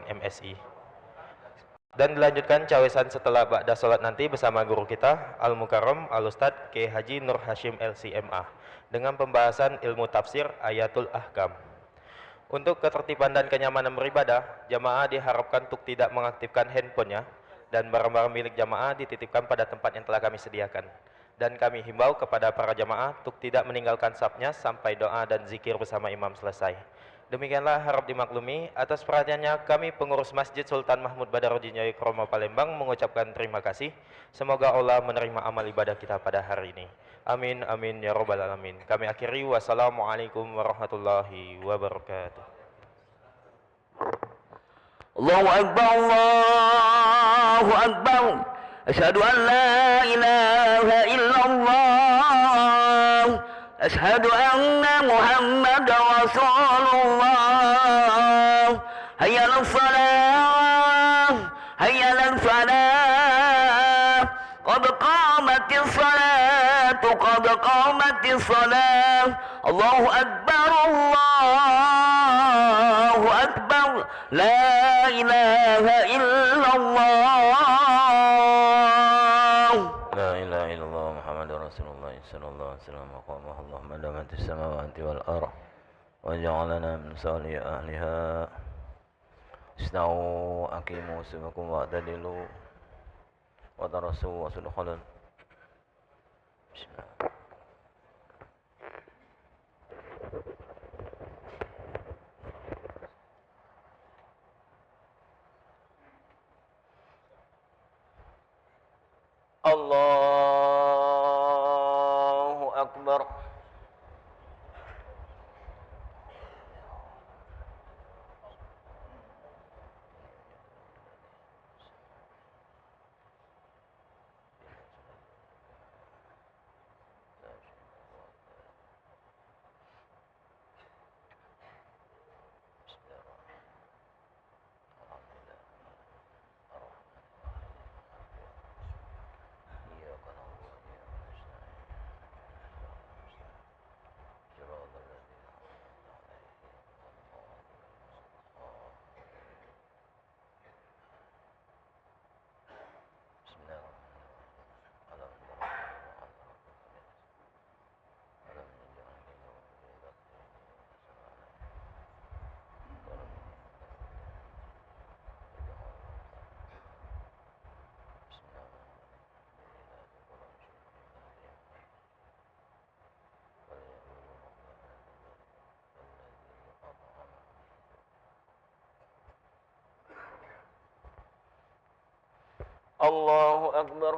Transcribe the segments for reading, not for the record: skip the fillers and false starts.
MSI. Dan dilanjutkan cawesan setelah ba'da salat nanti bersama guru kita Al-Mukarram Al-Ustadz K. Haji Nur Hashim LCMA dengan pembahasan ilmu tafsir Ayatul Ahkam. Untuk ketertiban dan kenyamanan beribadah, jamaah diharapkan untuk tidak mengaktifkan handphonenya dan barang-barang milik jamaah dititipkan pada tempat yang telah kami sediakan. Dan kami himbau kepada para jamaah untuk tidak meninggalkan safnya sampai doa dan zikir bersama imam selesai. Demikianlah harap dimaklumi. Atas perhatiannya kami pengurus Masjid Sultan Mahmud Badarudin Yai Kromo Palembang mengucapkan terima kasih. Semoga Allah menerima amal ibadah kita pada hari ini. Amin amin ya rabbal alamin. Kami akhiri, wassalamualaikum warahmatullahi wabarakatuh. Allahu Akbar, Allahu Akbar. Asyhadu an la ilaha illallah. Asyhadu anna Muhammadar Rasulullah. Hayya 'alas salah, hayya 'alal falah. Qad qamatis salatu, qad qamatis salah. Allahu Akbar, Allahu Akbar. La ilaha illallah. La ilaha illallah Muhammadur Rasulullah sallallahu alaihi wasallam. Allahumma damatis samawati wal ardh wa ja'alna min salih ahliha. Istau aqimu subakum wa tadilu wa tarasu wa sudkhalan. Bismillah. Allahu Akbar. Allahu Akbar.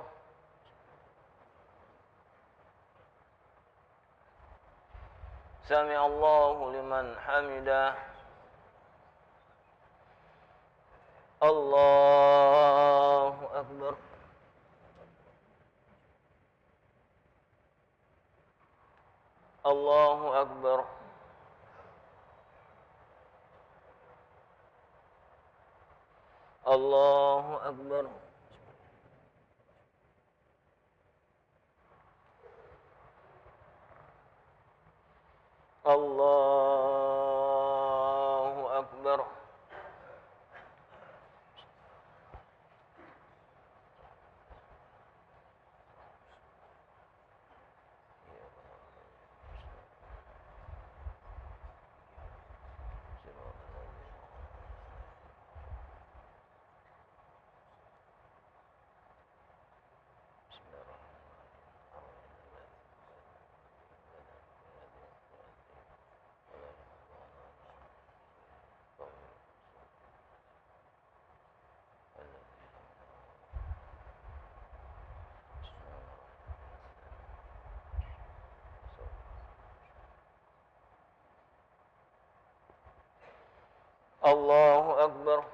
Sami Allahu liman hamidah. Allahu Akbar. Allahu Akbar. Allahu Akbar. Allahu Akbar. Allahu Akbar.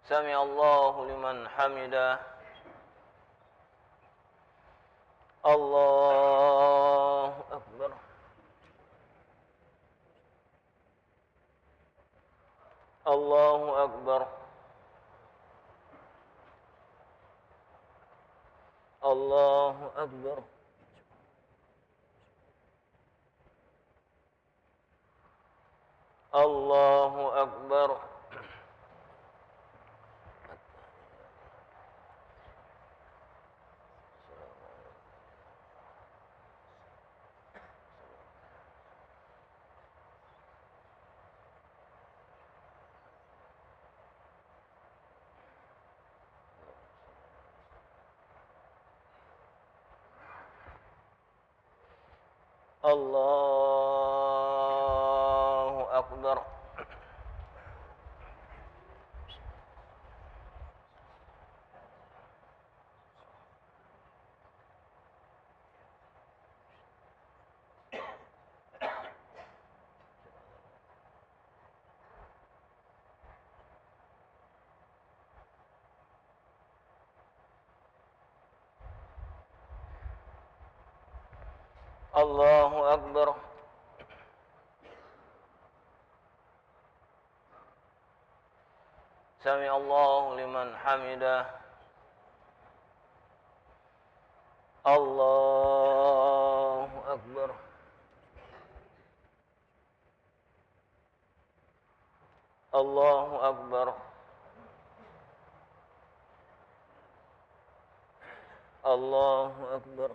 Sami Allahu liman hamidah. Allahu Akbar. Allahu Akbar. Allahu Akbar. Allahu Akbar. Allahu Akbar. Allahu Akbar. Sami Allahu liman hamidah. Allahu Akbar. Allahu Akbar. Allahu Akbar.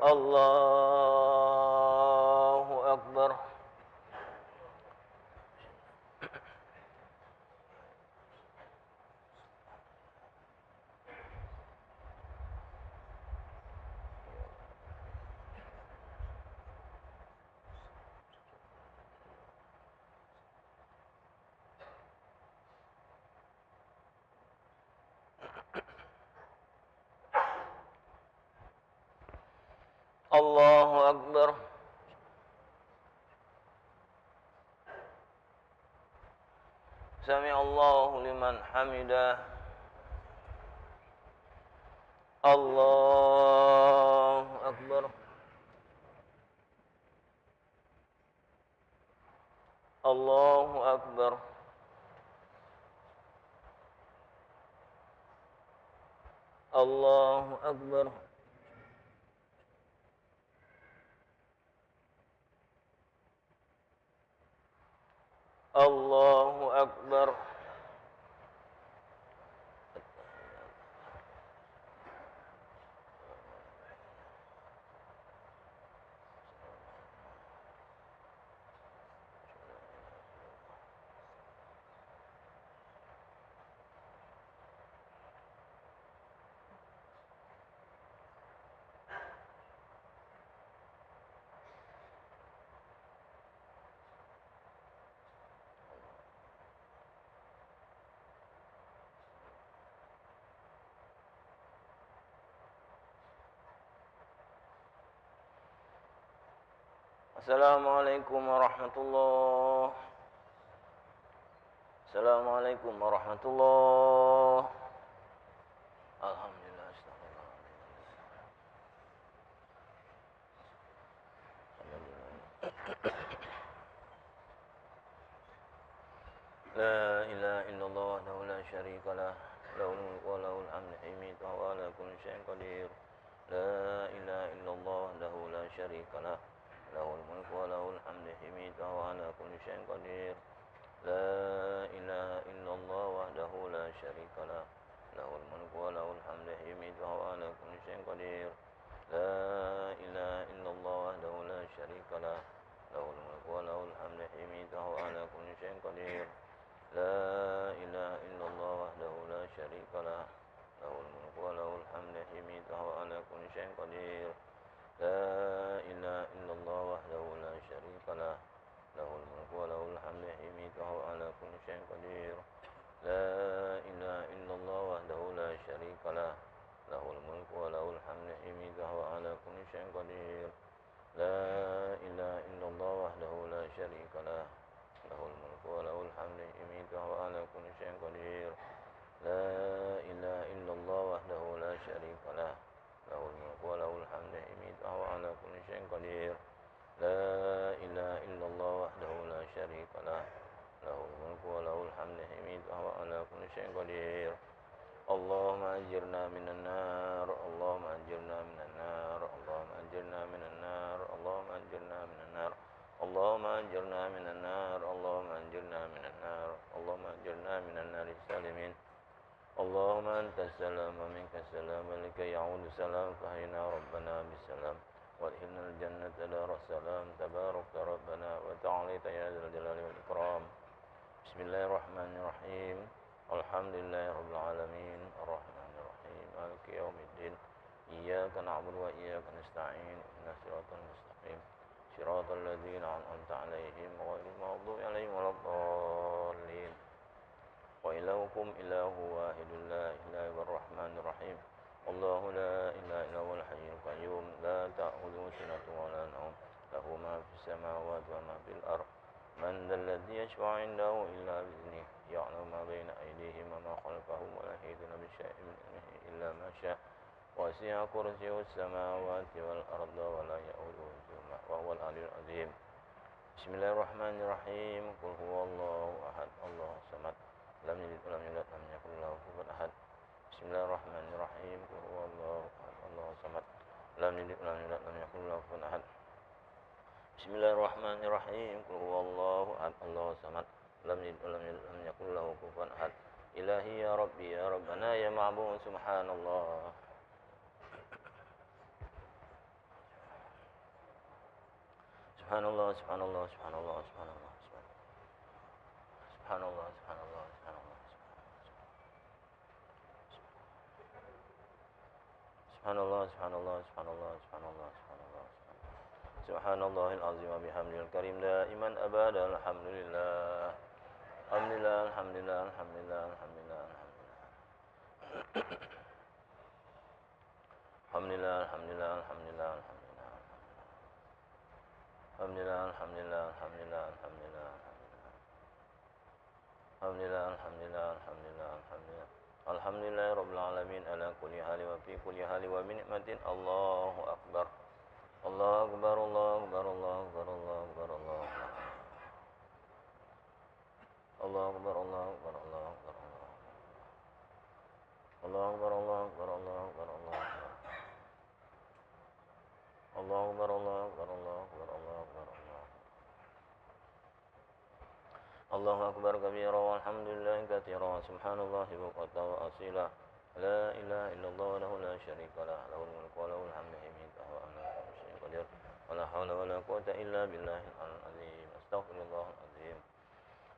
Allahu Akbar. Allahu Akbar. Sami Allahu liman hamidah. Allahu Akbar. Allahu Akbar. Allahu Akbar. Allahu Akbar. Assalamualaikum warahmatullahi. Assalamualaikum warahmatullahi. Alhamdulillah. La ilaha illallah wahdahu la syarika lah, lahul mulku wa lahul hamdu himid wa huwa ala kulli syai'in qadir. La ilaha illallah wahdahu la syarika lah, lahul mulku wa lahul hamdu himid wa huwa ala kulli syai'in qadir. La ilaha illallah wahdahu la syarika lah, lahul mulku wa lahul hamdu himid wa huwa ala kulli syai'in qadir. La ilaha illallah wahdahu la syarika lah, lahul mulku wa lahul hamdu himid wa huwa ala kulli syai'in qadir. La ilaha illallah wahdahu la syarika lah, lahul mulku wa lahul hamdu himid wa huwa ala kulli syai'in qadir. La ilaha illallah wahdahu la syarika lah, lahul mulku wa lahul hamdu himid wa huwa ala kulli syai'in qadir. La ilaha illallah wahdahu la syarika lah, lahul mulku wa lahul hamdu himid wa huwa ala kulli syai'in qadir. La ilaha illallah wahdahu la syarika lah, lahul mulku wa lahul hamdu himid wa huwa ala kulli syai'in qadir. La ilaha illallah wahdahu la syarika lah, lahul mulku wa lahul hamdu himid wa huwa ala kulli syai'in qadir. La ilaha illallah wahdahu la syarika lah, lahul mulku wa lahul hamdu himid wa huwa ala kulli syai'in qadir. Allahumma ajirna minan nar, Allahumma ajirna minan nar, Allahumma ajirna أجرنا من النار اللهم أجرنا من النار اللهم أجرنا من النار اللهم أجرنا من النار اللهم أجرنا من النار السالمين اللهم أنت السلام ومنك السلام لكي يعود السلام فهينا ربنا بالسلام وادخلنا الجنة دار السلام تبارك ربنا وتعاليت يا ذا الجلال والإكرام بسم الله الرحمن الرحيم الحمد لله رب العالمين الرحمن الرحيم مالك يوم الدين إياك نعبد وإياك نستعين اهدنا الصراط المستقيم صراط الذين أنعمت عليهم غير المغضوب عليهم ولا الضالين وإلهكم إله واحد لا إله إلا الرحمن الرحيم الله لا إله إلا هو الحي القيوم لا تأخذه سنة ولا نوم له ما في السماوات وما في الأرض من ذا الذي يشفع عنده إلا بإذنه يعلم ما بين أيديهم وما خلفهم ولا يحيطون بشيء من علمه إلا ما شاء وسع كرسيه السماوات والأرض ولا يؤوده حفظهما وهو العلي العظيم بسم الله الرحمن الرحيم قل هو الله أحد الله الصمد لم يلد ولم يولد لم يكن له كفوا أحد بسم الله الرحمن الرحيم قل هو الله أحد الله الصمد لم يلد ولم يولد لم يكن له كفوا أحد بسم الله الرحمن الرحيم قل هو الله أحد الله الصمد لم يلد ولم يولد لم يكن له كفوا أحد إلهي يا ربي يا ربنا يا معبود سبحان الله سبحان الله سبحان الله سبحان الله سبحان الله سبحان الله سبحان الله سبحان الله سبحان الله سبحان الله سبحان الله سبحان الله سبحان الله سبحان الله العظيم وبحمده الكريم دائما أبدا الحمد لله الحمد لله الحمد لله الحمد لله الحمد لله الحمد لله الحمد لله الحمد لله الحمد لله الحمد لله الحمد لله الحمد لله الحمد لله الحمد لله الحمد لله الحمد لله الحمد لله رب العالمين على كل حال وفي كل حال وبنعمة الله أكبر الله أكبر الله أكبر الله أكبر الله أكبر الله الله أكبر الله أكبر الله أكبر الله أكبر الله أكبر الله أكبر الله أكبر الله أكبر الله أكبر الله أكبر الله أكبر الله أكبر كبيرا والحمد لله كثيرا سبحان الله بكرة وأصيلا لا إله إلا الله وحده لا شريك له له الملك وله الحمد حميد وهو على كل شيء قدير ولا حول ولا قوة إلا بالله العظيم أستغفر الله العظيم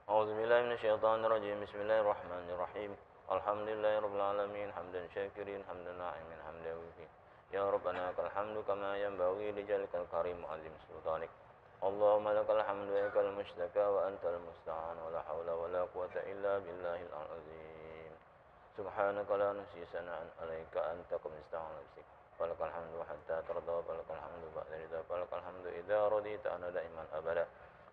أعوذ بالله من الشيطان الرجيم بسم الله الرحمن الرحيم الحمد لله رب العالمين حمدا شاكرين حمدا ناعمين حمدا وفي يا ربنا لك الحمد كما ينبغي لجلالك الكريم وعظيم سلطانك اللهم لك الحمد ولك المشتكى وأنت المستعان ولا حول ولا قوة إلا بالله العظيم سبحانك لا نحصي ثناء عليك أنت كما استعان نفسك فلك الحمد حتى ترضى فلك الحمد بعد رضا فلك الحمد إذا رضيت أنا دائما أبدا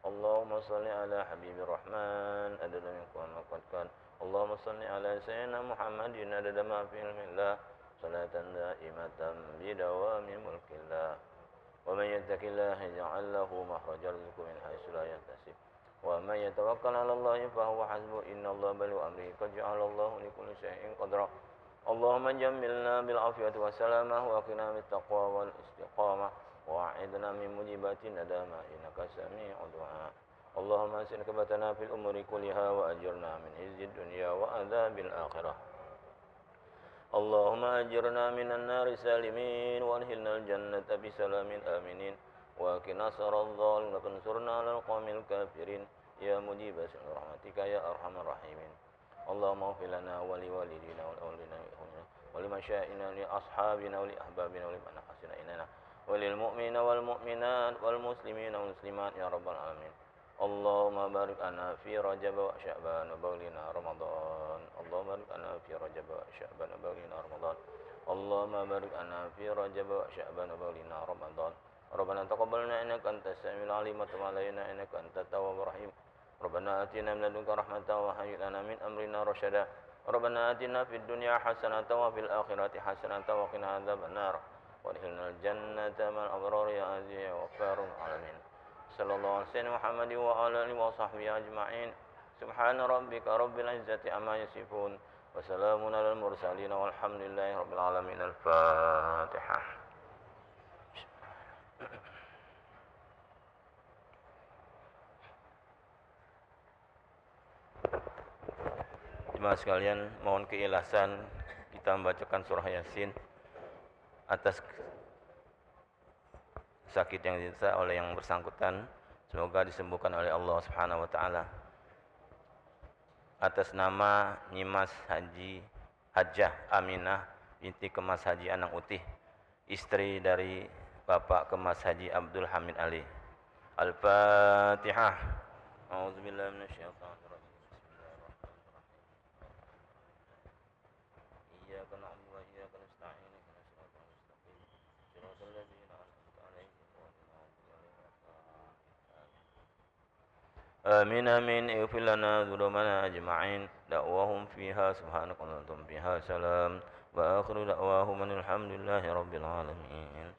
اللهم صل على حبيب الرحمن عدد من ما قد كان اللهم صل على سيدنا محمد عدد ما في علم الله صلاة دائمة بدوام ملك الله ومن يتق الله يجعل له مخرجا يرزقه من حيث لا يحتسب ومن يتوكل على الله فهو حسبه إن الله بلغ أمره قد جعل الله لكل شيء قدرا اللهم جملنا بالعافية والسلامة وقنا بالتقوى والاستقامة وأعذنا من موجبات الندامة إنك سميع الدعاء اللهم أحسن عاقبتنا في الأمور كلها وأجرنا من خزي الدنيا وعذاب الآخرة اللهم أجرنا من النار سالمين وأدخلنا الجنة بسلام آمنين وقنا شر الظالمين وانصرنا على القوم الكافرين يا مجيب رحمتك يا أرحم الراحمين اللهم اغفر لنا ولوالدينا ولأولادنا ولمشائنا ولأصحابنا ولأحبابنا ولمن أحسن إلينا وللمؤمنين والمؤمنات والمسلمين والمسلمات يا رب العالمين اللهم بارك لنا في رجب وشعبان وبلغنا رمضان اللهم بارك لنا في رجب وشعبان وبلغنا رمضان اللهم بارك لنا في رجب وشعبان وبلغنا رمضان ربنا تقبلنا إنك أنت السميع العليم وتب علينا إنك أنت التواب الرحيم ربنا آتنا من لدنك رحمة وهيئ لنا من أمرنا رشدا ربنا آتنا في الدنيا حسنة وفي الآخرة حسنة وقنا عذاب النار وادخلنا الجنة مع الأبرار يا عزيز يا غفار العالمين صلى الله على سيدنا محمد وعلى آله وصحبه أجمعين سبحان ربك رب العزة عما يصفون وسلام على المرسلين والحمد لله رب العالمين الفاتحة Jemaah sekalian, mohon keikhlasan kita membacakan surah Yasin atas sakit yang diderita oleh yang bersangkutan. Semoga disembuhkan oleh Allah Subhanahu wa taala. Atas nama Nyimas Hajjah Aminah binti Kemas Haji Anang Utih, istri dari Bapak Kemas Haji Abdul Hamid Ali. Al-Fatihah. A'udzubillahi minasyaitonir rajim. Iyyaka na'budu wa iyyaka nasta'in. Ihdinas siratal mustaqim. Shiratal ladzina an'amta 'alaihim ghairil maghdubi 'alaihim waladdallin. Amin amin. Ighfir lana dzunubana ajma'in. Da'wahum fiha subhanaka wa biha salam. Wa akhiru da'wahum alhamdulillahi rabbil alamin.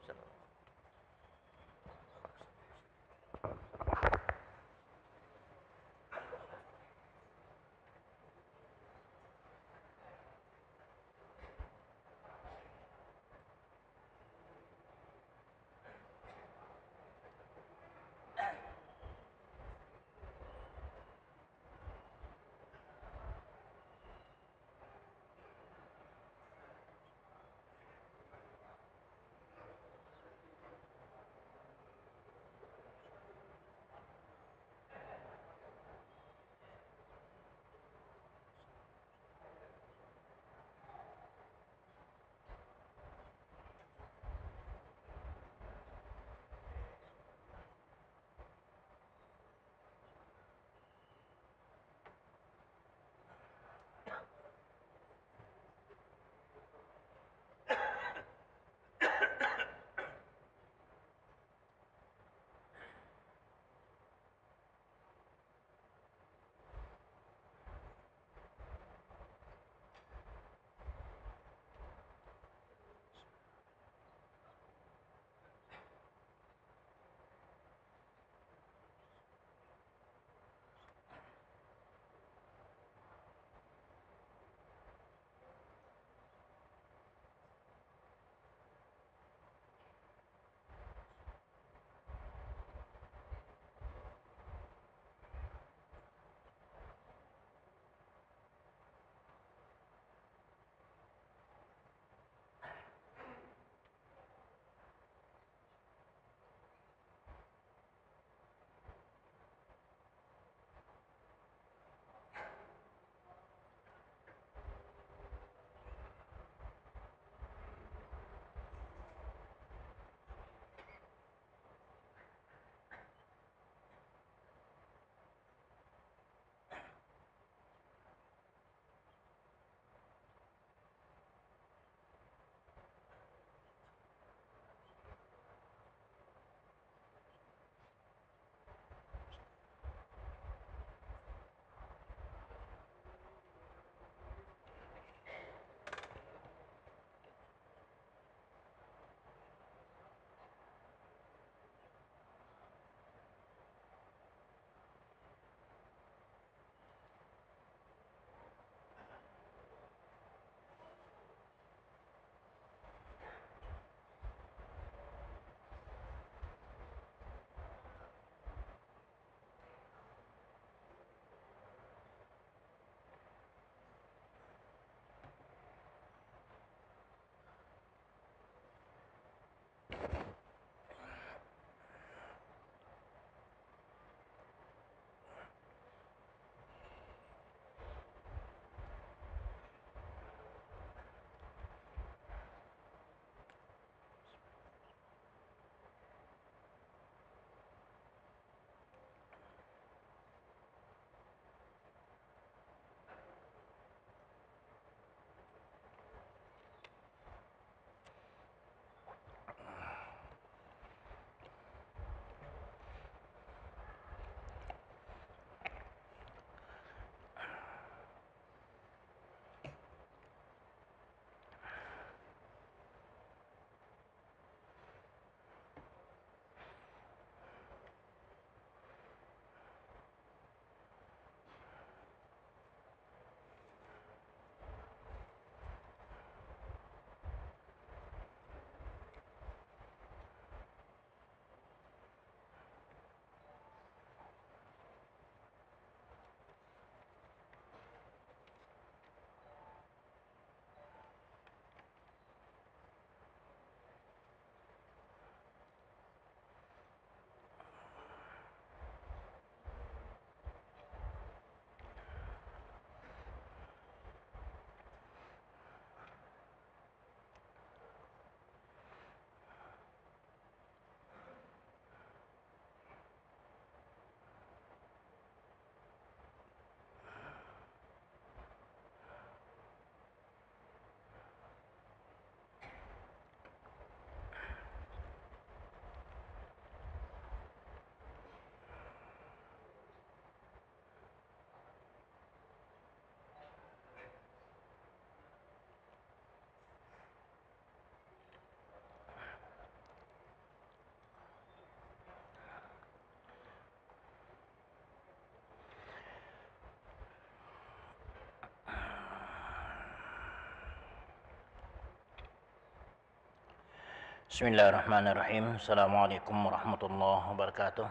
Bismillahirrahmanirrahim. Assalamualaikum warahmatullahi wabarakatuh.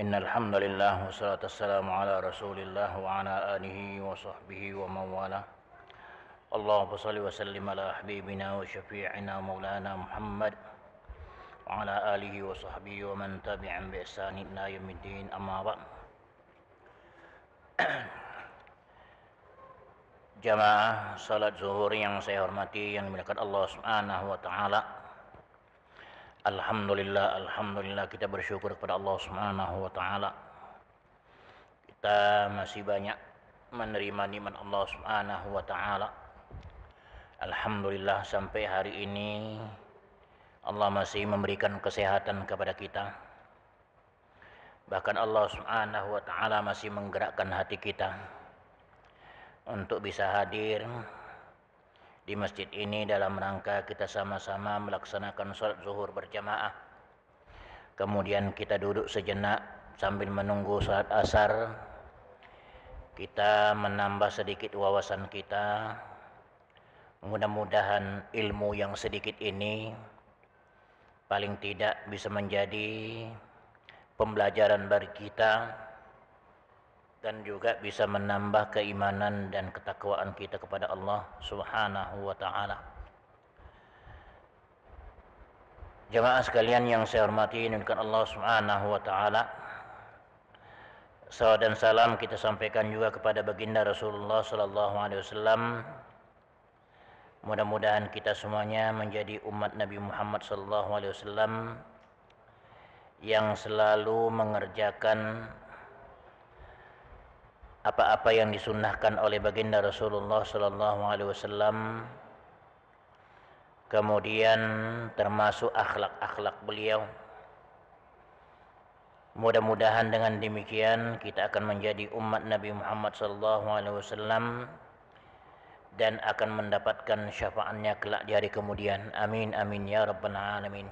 Innal hamdalillah wassalatu wassalamu ala Rasulillah wa ala alihi wa sahbihi wa man wala. Allahumma shalli wa sallim ala habibina wa syafi'ina maulana Muhammad wa ala alihi wa sahbihi wa man tabi'an bi ihsan ila yaumiddin, amma ba'd. Jamaah salat zuhur yang saya hormati, yang dimuliakan Allah Subhanahu wa taala. Alhamdulillah kita bersyukur kepada Allah Subhanahu wa taala. Kita masih banyak menerima nikmat Allah Subhanahu wa taala. Alhamdulillah sampai hari ini Allah masih memberikan kesehatan kepada kita. Bahkan Allah Subhanahu wa taala masih menggerakkan hati kita untuk bisa hadir di masjid ini dalam rangka kita sama-sama melaksanakan sholat zuhur berjamaah. Kemudian kita duduk sejenak sambil menunggu sholat asar. Kita menambah sedikit wawasan kita. Mudah-mudahan ilmu yang sedikit ini paling tidak bisa menjadi pembelajaran bagi kita, dan juga bisa menambah keimanan dan ketakwaan kita kepada Allah Subhanahu wa taala. Jamaah sekalian yang saya hormati, dimuliakan Allah Subhanahu wa taala. Salawat dan salam kita sampaikan juga kepada baginda Rasulullah sallallahu alaihi wasallam. Mudah-mudahan kita semuanya menjadi umat Nabi Muhammad sallallahu alaihi wasallam yang selalu mengerjakan apa-apa yang disunnahkan oleh baginda Rasulullah sallallahu alaihi wasallam, kemudian termasuk akhlak-akhlak beliau. Mudah-mudahan dengan demikian kita akan menjadi umat Nabi Muhammad sallallahu alaihi wasallam dan akan mendapatkan syafaatnya kelak di hari kemudian. Amin amin ya rabbal alamin.